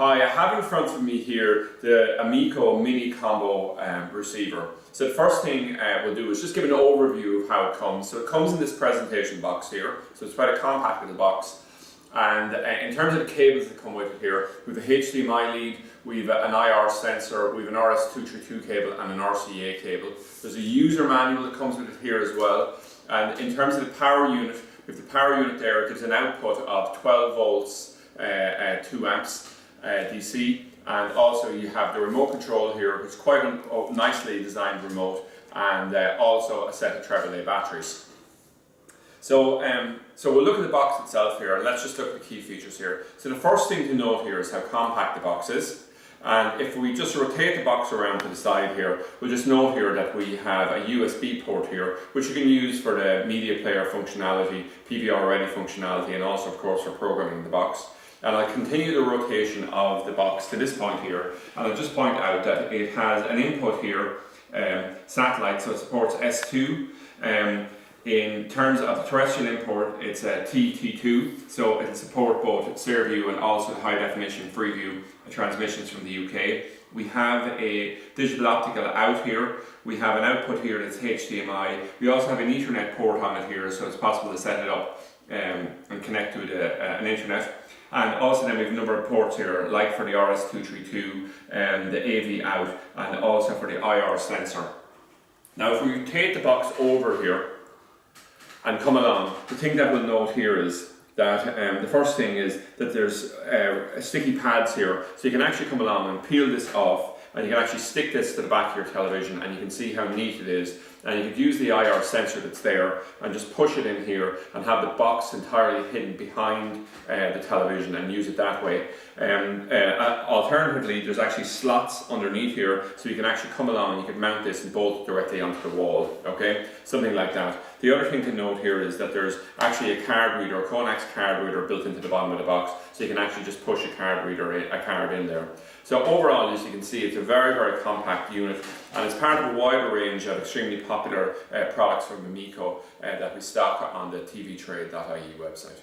Hi, I have in front of me here the Amiko mini combo receiver. So the first thing we'll do is just give an overview of how it comes. So it comes in this presentation box here, so it's quite a compact little box. And in terms of the cables that come with it here, we have a HDMI lead, we have an IR sensor, we have an RS232 cable and an RCA cable. There's a user manual that comes with it here as well. And in terms of the power unit, we have the power unit there. It gives an output of 12 volts, 2 amps DC, and also you have the remote control here, which is quite a nicely designed remote, and also a set of AAA batteries. So we'll look at the box itself here, and let's just look at the key features here. So the first thing to note here is how compact the box is. And if we just rotate the box around to the side here, we'll just note here that we have a USB port here, which you can use for the media player functionality, PVR Ready functionality, and also of course for programming the box. And I'll continue the rotation of the box to this point here, and I'll just point out that it has an input here, satellite, so it supports S2. In terms of the terrestrial import, it's a T2, so it'll support both Saorview and also high definition Freeview transmissions from the UK. We have a digital optical out here. We have an output here that's HDMI. We also have an Ethernet port on it here, so it's possible to set it up and connect to an internet. And also then we have a number of ports here, like for the RS232 and the AV out, and also for the IR sensor. Now if we take the box over here and come along, the thing that we'll note here is that the first thing is that there's sticky pads here, so you can actually come along and peel this off, and you can actually stick this to the back of your television, and you can see how neat it is. And you could use the IR sensor that's there and just push it in here and have the box entirely hidden behind the television and use it that way. Alternatively, there's actually slots underneath here, so you can actually come along and you can mount this and bolt it directly onto the wall, okay? Something like that. The other thing to note here is that there's actually a card reader, a Conax card reader built into the bottom of the box, so you can actually just push a card in there. So overall, as you can see, it's a very, very compact unit, and it's part of a wider range of extremely popular products from Amiko that we stock on the tvtrade.ie website.